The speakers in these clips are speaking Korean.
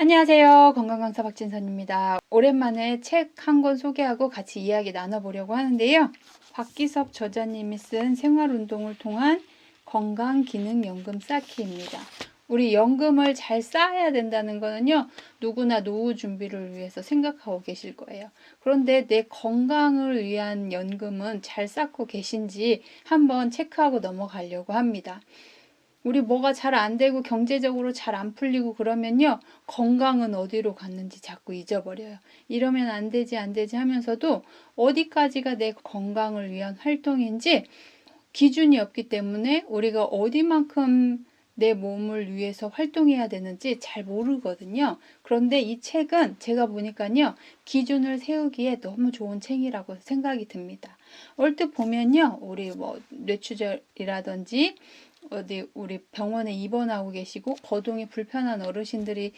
안녕하세요. 건강강사 박진선입니다. 오랜만에 책 한 권 소개하고 같이 이야기 나눠보려고 하는데요. 박기섭 저자님이 쓴 생활운동을 통한 건강기능연금 쌓기입니다. 우리 연금을 잘 쌓아야 된다는 거는요, 누구나 노후 준비를 위해서 생각하고 계실 거예요. 그런데 내 건강을 위한 연금은 잘 쌓고 계신지 한번 체크하고 넘어가려고 합니다. 우리 뭐가 잘 안 되고 경제적으로 잘 안 풀리고 그러면요, 건강은 어디로 갔는지 자꾸 잊어버려요. 이러면 안 되지 하면서도 어디까지가 내 건강을 위한 활동인지 기준이 없기 때문에 우리가 어디만큼 내 몸을 위해서 활동해야 되는지 잘 모르거든요. 그런데 이 책은 제가 보니까요, 기준을 세우기에 너무 좋은 책이라고 생각이 듭니다. 얼뜻 보면요, 우리 뇌출혈이라든지 어디 우리 병원에 입원하고 계시고 거동이 불편한 어르신들이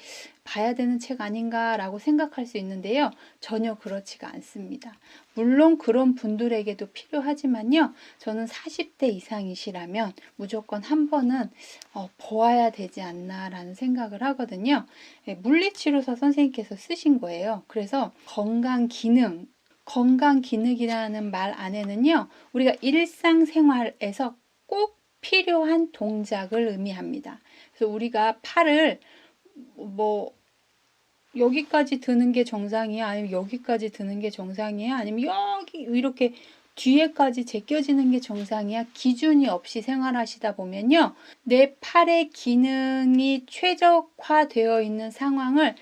봐야 되는 책 아닌가라고 생각할 수 있는데요. 전혀 그렇지가 않습니다. 물론 그런 분들에게도 필요하지만요. 저는 40대 이상이시라면 무조건 한 번은 보아야 되지 않나라는 생각을 하거든요. 물리치료사 선생님께서 쓰신 거예요. 그래서 건강기능이라는 말 안에는요. 우리가 일상생활에서 꼭 필요한 동작을 의미합니다. 그래서 우리가 팔을 여기까지 드는 게 정상이야? 아니면 여기까지 드는 게 정상이야? 아니면 여기 이렇게 뒤에까지 제껴지는 게 정상이야? 기준이 없이 생활하시다 보면요, 내 팔의 기능이 최적화되어 있는 상황을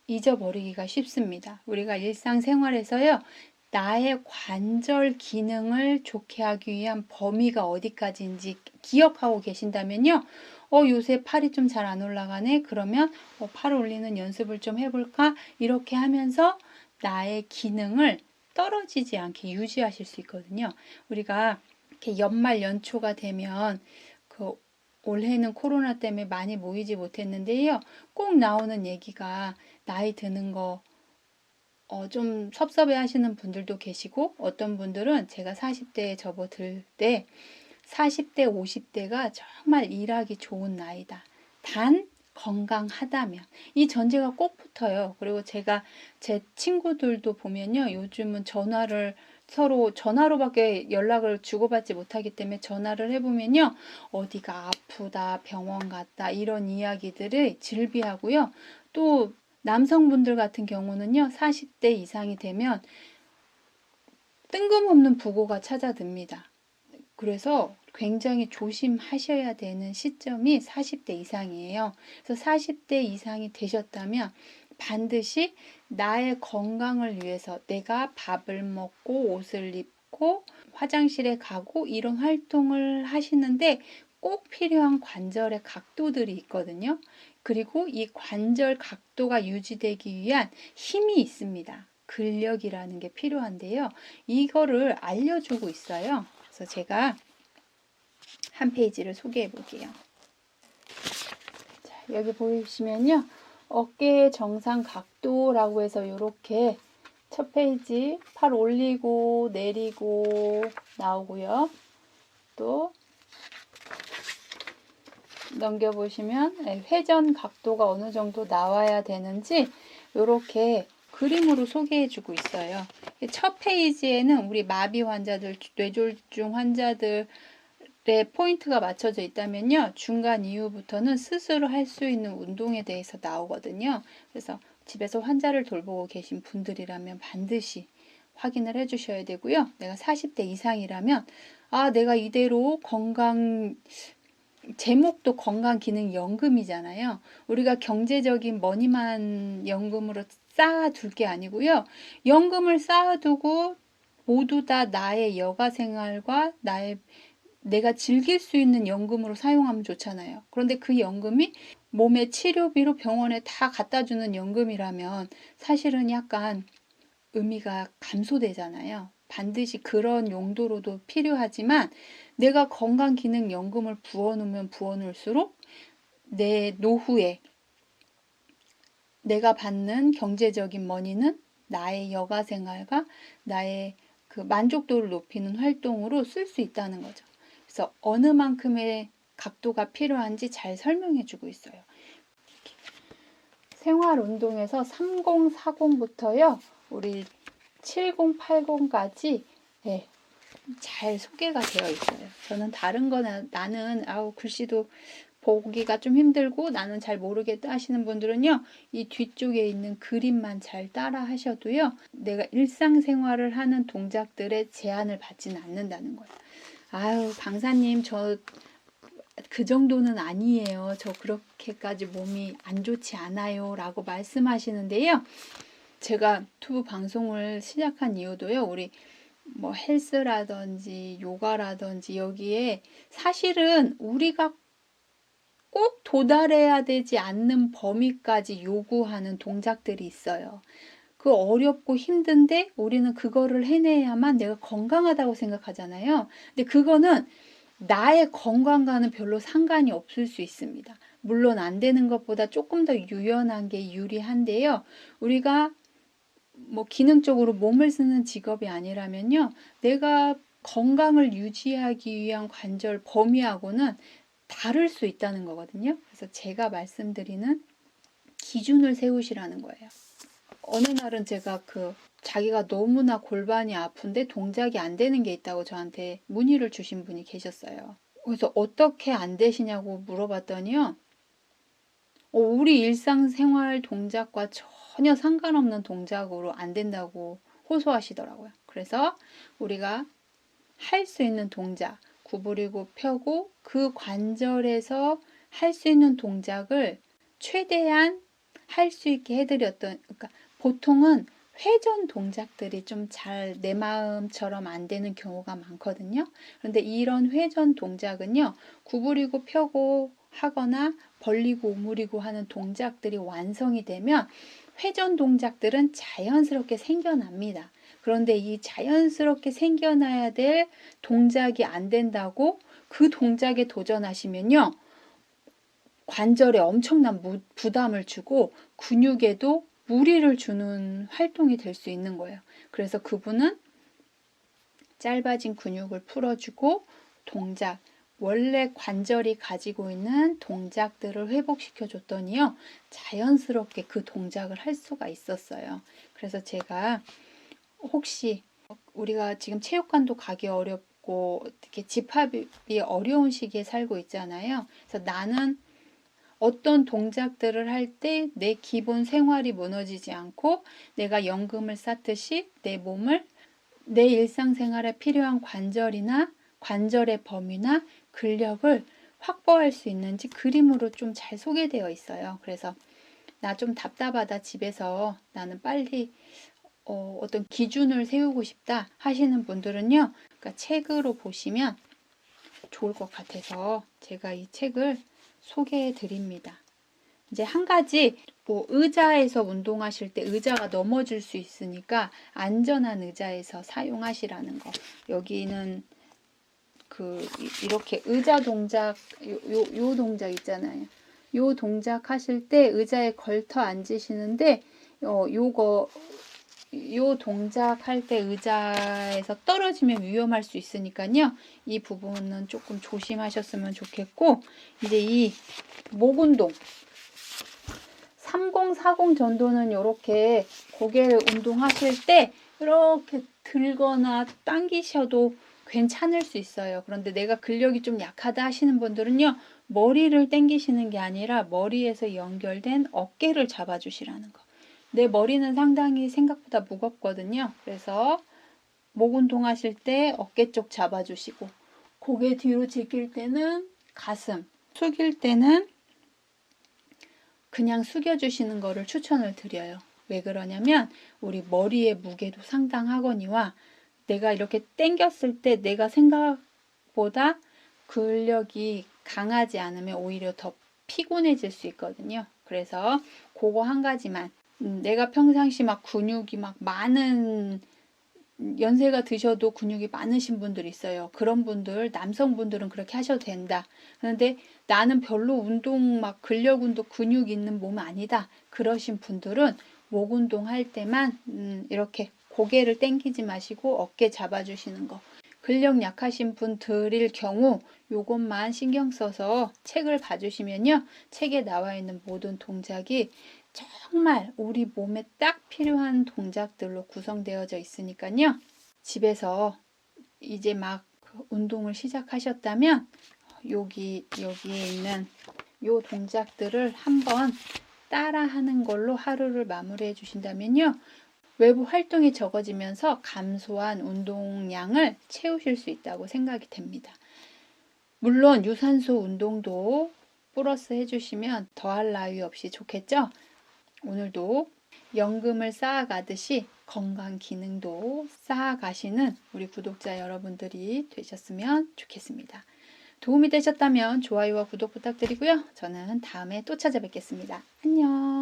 잊어버리기가 쉽습니다. 우리가 일상생활에서요, 나의 관절 기능을 좋게 하기 위한 범위가 어디까지인지 기억하고 계신다면요. 요새 팔이 좀 잘 안 올라가네. 그러면 팔 올리는 연습을 좀 해볼까? 이렇게 하면서 나의 기능을 떨어지지 않게 유지하실 수 있거든요. 우리가 이렇게 연말 연초가 되면 올해는 코로나 때문에 많이 모이지 못했는데요. 꼭 나오는 얘기가 나이 드는 거 좀 섭섭해 하시는 분들도 계시고, 어떤 분들은 제가 40대에 접어들 때 40대, 50대가 정말 일하기 좋은 나이다. 단 건강하다면. 이 전제가 꼭 붙어요. 그리고 제가 제 친구들도 보면요. 요즘은 서로 전화로밖에 연락을 주고받지 못하기 때문에 전화를 해보면요. 어디가 아프다, 병원 갔다, 이런 이야기들을 질비하고요. 또 남성분들 같은 경우는요. 40대 이상이 되면 뜬금없는 부고가 찾아듭니다. 그래서 굉장히 조심하셔야 되는 시점이 40대 이상이에요. 그래서 40대 이상이 되셨다면 반드시 나의 건강을 위해서 내가 밥을 먹고 옷을 입고 화장실에 가고 이런 활동을 하시는데 꼭 필요한 관절의 각도들이 있거든요. 그리고 이 관절 각도가 유지되기 위한 힘이 있습니다. 근력이라는 게 필요한데요. 이거를 알려주고 있어요. 그래서 제가 한 페이지를 소개해 볼게요. 자, 여기 보시면요. 어깨의 정상 각도라고 해서 이렇게 첫 페이지 팔 올리고 내리고 나오고요. 또 넘겨보시면 회전 각도가 어느 정도 나와야 되는지 이렇게 그림으로 소개해 주고 있어요. 첫 페이지에는 우리 마비 환자들, 뇌졸중 환자들 포인트가 맞춰져 있다면요. 중간 이후부터는 스스로 할 수 있는 운동에 대해서 나오거든요. 그래서 집에서 환자를 돌보고 계신 분들이라면 반드시 확인을 해 주셔야 되고요. 내가 40대 이상이라면 내가 이대로 제목도 건강기능연금이잖아요. 우리가 경제적인 머니만 연금으로 쌓아둘 게 아니고요. 연금을 쌓아두고 모두 다 나의 여가생활과 내가 즐길 수 있는 연금으로 사용하면 좋잖아요. 그런데 그 연금이 몸의 치료비로 병원에 다 갖다 주는 연금이라면 사실은 약간 의미가 감소되잖아요. 반드시 그런 용도로도 필요하지만 내가 건강기능연금을 부어놓으면 부어놓을수록 내 노후에 내가 받는 경제적인 머니는 나의 여가생활과 나의 그 만족도를 높이는 활동으로 쓸 수 있다는 거죠. 그래서 어느 만큼의 각도가 필요한지 잘 설명해 주고 있어요. 생활 운동에서 3040부터요. 우리 7080까지 네, 잘 소개가 되어 있어요. 저는 다른 거나 나는 글씨도 보기가 좀 힘들고 나는 잘 모르겠다 하시는 분들은요. 이 뒤쪽에 있는 그림만 잘 따라 하셔도요. 내가 일상생활을 하는 동작들에 제한을 받지는 않는다는 거예요. 강사님 저 그 정도는 아니에요. 저 그렇게까지 몸이 안 좋지 않아요. 라고 말씀하시는데요. 제가 유튜브 방송을 시작한 이유도요. 우리 뭐 헬스라든지 요가라든지 여기에 사실은 우리가 꼭 도달해야 되지 않는 범위까지 요구하는 동작들이 있어요. 그 어렵고 힘든데 우리는 그거를 해내야만 내가 건강하다고 생각하잖아요. 근데 그거는 나의 건강과는 별로 상관이 없을 수 있습니다. 물론 안 되는 것보다 조금 더 유연한 게 유리한데요. 우리가 뭐 기능적으로 몸을 쓰는 직업이 아니라면요. 내가 건강을 유지하기 위한 관절 범위하고는 다를 수 있다는 거거든요. 그래서 제가 말씀드리는 기준을 세우시라는 거예요. 어느 날은 제가 자기가 너무나 골반이 아픈데 동작이 안 되는 게 있다고 저한테 문의를 주신 분이 계셨어요. 그래서 어떻게 안 되시냐고 물어봤더니요. 우리 일상생활 동작과 전혀 상관없는 동작으로 안 된다고 호소하시더라고요. 그래서 우리가 할 수 있는 동작, 구부리고 펴고 그 관절에서 할 수 있는 동작을 최대한 할 수 있게 해드렸던, 그러니까 보통은 회전 동작들이 좀 잘 내 마음처럼 안 되는 경우가 많거든요. 그런데 이런 회전 동작은요, 구부리고 펴고 하거나 벌리고 오므리고 하는 동작들이 완성이 되면 회전 동작들은 자연스럽게 생겨납니다. 그런데 이 자연스럽게 생겨나야 될 동작이 안 된다고 그 동작에 도전하시면요. 관절에 엄청난 부담을 주고 근육에도 무리를 주는 활동이 될 수 있는 거예요. 그래서 그분은 짧아진 근육을 풀어주고 동작, 원래 관절이 가지고 있는 동작들을 회복시켜 줬더니요. 자연스럽게 그 동작을 할 수가 있었어요. 그래서 제가 혹시 우리가 지금 체육관도 가기 어렵고 이렇게 집합이 어려운 시기에 살고 있잖아요. 그래서 나는 어떤 동작들을 할 때 내 기본 생활이 무너지지 않고 내가 연금을 쌓듯이 내 몸을 내 일상생활에 필요한 관절이나 관절의 범위나 근력을 확보할 수 있는지 그림으로 좀 잘 소개되어 있어요. 그래서 나 좀 답답하다 집에서 나는 빨리 어떤 기준을 세우고 싶다 하시는 분들은요. 그러니까 책으로 보시면 좋을 것 같아서 제가 이 책을 소개해 드립니다. 이제 한 가지 의자에서 운동하실 때 의자가 넘어질 수 있으니까 안전한 의자에서 사용하시라는 거. 여기는 이렇게 의자 동작 요 동작 있잖아요. 요 동작 하실 때 의자에 걸터 앉으시는데 요 동작 할 때 의자에서 떨어지면 위험할 수 있으니까요. 이 부분은 조금 조심하셨으면 좋겠고, 이제 이 목 운동 3040 정도는 이렇게 고개 운동하실 때 이렇게 들거나 당기셔도 괜찮을 수 있어요. 그런데 내가 근력이 좀 약하다 하시는 분들은요. 머리를 당기시는 게 아니라 머리에서 연결된 어깨를 잡아주시라는 거. 내 머리는 상당히 생각보다 무겁거든요. 그래서 목 운동하실 때 어깨 쪽 잡아주시고 고개 뒤로 제낄 때는 가슴, 숙일 때는 그냥 숙여주시는 거를 추천을 드려요. 왜 그러냐면 우리 머리의 무게도 상당하거니와 내가 이렇게 당겼을 때 내가 생각보다 근력이 강하지 않으면 오히려 더 피곤해질 수 있거든요. 그래서 그거 한 가지만 내가 평상시 막 근육이 막 많은 연세가 드셔도 근육이 많으신 분들 있어요. 그런 분들, 남성분들은 그렇게 하셔도 된다. 그런데 나는 별로 운동 막 근력 운동 근육 있는 몸 아니다. 그러신 분들은 목 운동 할 때만 이렇게 고개를 당기지 마시고 어깨 잡아주시는 거. 근력 약하신 분들일 경우 요것만 신경 써서 책을 봐주시면요. 책에 나와 있는 모든 동작이 정말 우리 몸에 딱 필요한 동작들로 구성되어져 있으니까요. 집에서 이제 막 운동을 시작하셨다면 여기에 있는 요 동작들을 한번 따라하는 걸로 하루를 마무리해 주신다면요. 외부 활동이 적어지면서 감소한 운동량을 채우실 수 있다고 생각이 됩니다. 물론 유산소 운동도 플러스 해주시면 더할 나위 없이 좋겠죠? 오늘도 연금을 쌓아가듯이 건강 기능도 쌓아가시는 우리 구독자 여러분들이 되셨으면 좋겠습니다. 도움이 되셨다면 좋아요와 구독 부탁드리고요. 저는 다음에 또 찾아뵙겠습니다. 안녕.